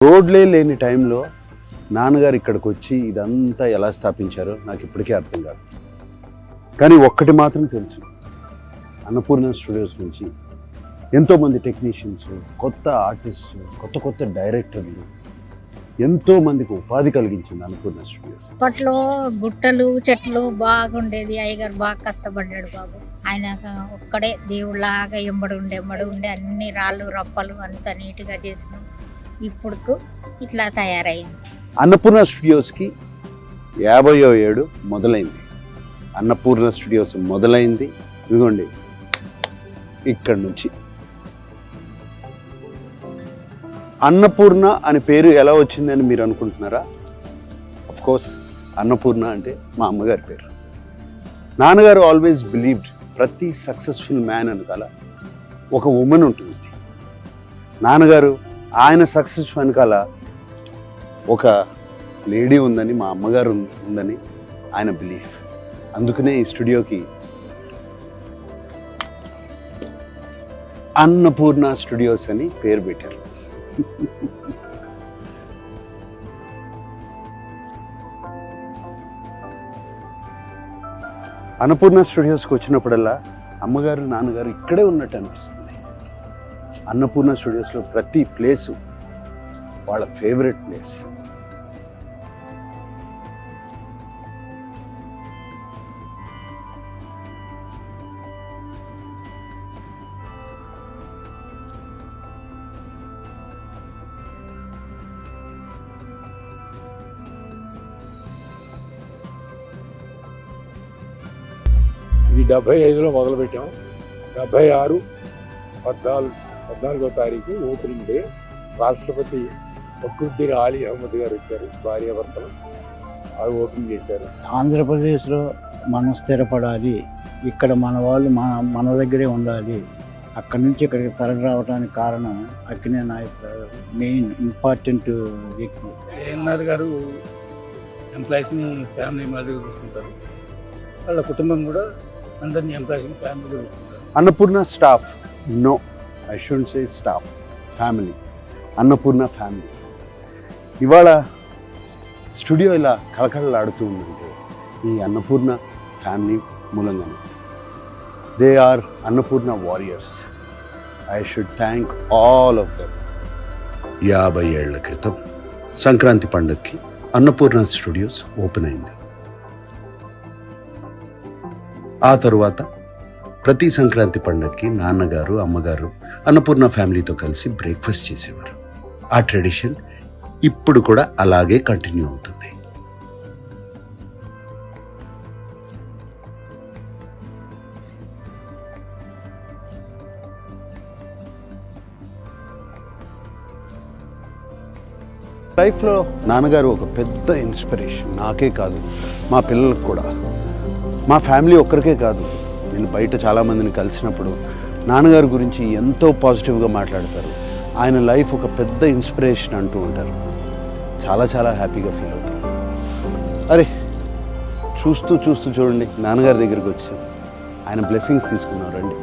రోడ్లే లేని టైంలో నాన్నగారు ఇక్కడికి వచ్చి ఇదంతా ఎలా స్థాపించారో నాకు ఇప్పటికీ అర్థం కాదు. కానీ ఒక్కటి మాత్రం తెలుసు, అన్నపూర్ణ స్టూడియోస్ నుంచి ఎంతోమంది టెక్నీషియన్స్, కొత్త ఆర్టిస్ట్, కొత్త డైరెక్టర్లు, ఎంతోమందికి ఉపాధి కలిగించింది అన్నపూర్ణ స్టూడియోస్. అప్పట్లో గుట్టలు చెట్లు బాగుండేది. అయ్యగారు బాగా కష్టపడ్డాడు బాబు. ఆయన ఒక్కడే దేవుళ్ళలాగా ఎంబడి ఉండే అన్ని రాళ్ళు రప్పలు అంతా నీట్గా చేసినాం. ఇప్పుడు ఇట్లా తయారైంది. అన్నపూర్ణ స్టూడియోస్కి 50వ ఏడు మొదలైంది. అన్నపూర్ణ స్టూడియోస్ మొదలైంది ఇదిగోండి ఇక్కడి నుంచి. అన్నపూర్ణ అనే పేరు ఎలా వచ్చిందని మీరు అనుకుంటున్నారా? అఫ్ కోర్స్ అన్నపూర్ణ అంటే మా అమ్మగారి పేరు. నాన్నగారు ఆల్వేస్ బిలీవ్డ్ ప్రతి సక్సెస్ఫుల్ మ్యాన్ వెనకాల ఒక ఉమెన్ ఉంటుంది. నాన్నగారు ఆయన సక్సెస్ వెనకాల ఒక లేడీ ఉందని, మా అమ్మగారు ఉందని ఆయన బిలీఫ్. అందుకనే ఈ స్టూడియోకి అన్నపూర్ణ స్టూడియోస్ అని పేరు పెట్టారు. అన్నపూర్ణ స్టూడియోస్కి వచ్చినప్పుడల్లా అమ్మగారు నాన్నగారు ఇక్కడే ఉన్నట్టు అనిపిస్తుంది. అన్నపూర్ణ స్టూడియోస్లో ప్రతి ప్లేసు వాళ్ళ ఫేవరెట్ ప్లేస్. ఇది 75లో మొదలుపెట్టాం. 76 14వ తారీఖు ఓపెనింగ్ డే. రాష్ట్రపతి ఫక్రుద్దీన్ ఆలీ అహ్మద్ గారు వచ్చారు, భార్యాభర్తలు అది ఓపెన్ చేశారు. ఆంధ్రప్రదేశ్లో మనం స్థిరపడాలి, ఇక్కడ మన వాళ్ళు మన దగ్గరే ఉండాలి, అక్కడి నుంచి ఇక్కడికి తరలి రావడానికి కారణం అక్కినే నాగేశ్వరరావు మెయిన్ ఇంపార్టెంట్ వ్యక్తి. ఏఎన్ఆర్ గారు ఎంప్లాయీస్ని ఫ్యామిలీ మాదిరిగా చూసుకుంటారు. వాళ్ళ కుటుంబం కూడా అందరినీ ఎంప్లాయీస్ని ఫ్యామిలీగా చూసుకుంటారు. Annapurna staff, no I shouldn't say staff, family. Annapurna family. ఇవాళ స్టూడియో ఇలా కలకలలాడుతూ ఉందంటే ఈ అన్నపూర్ణ ఫ్యామిలీ మూలంగానే. They are Annapurna warriors. I should thank all of them. 50 ఏళ్ల క్రితం సంక్రాంతి పండుగకి అన్నపూర్ణ స్టూడియోస్ ఓపెన్ అయింది. ఆ తరువాత ప్రతి సంక్రాంతి పండుగకి నాన్నగారు అమ్మగారు అన్నపూర్ణ ఫ్యామిలీతో కలిసి బ్రేక్ఫాస్ట్ చేసేవారు. ఆ ట్రెడిషన్ ఇప్పుడు కూడా అలాగే కంటిన్యూ అవుతుంది. లైఫ్లో నాన్నగారు ఒక పెద్ద ఇన్స్పిరేషన్. నాకే కాదు, మా పిల్లలకు కూడా. మా ఫ్యామిలీ ఒక్కరికే కాదు, నేను బయట చాలామందిని కలిసినప్పుడు నాన్నగారి గురించి ఎంతో పాజిటివ్గా మాట్లాడతారు. ఆయన లైఫ్ ఒక పెద్ద ఇన్స్పిరేషన్ అంటూ ఉంటారు. చాలా హ్యాపీగా ఫీల్ అవుతారు. అరే చూస్తూ చూడండి నాన్నగారి దగ్గరికి వచ్చాం. ఆయన బ్లెస్సింగ్స్ తీసుకున్నాం రండి.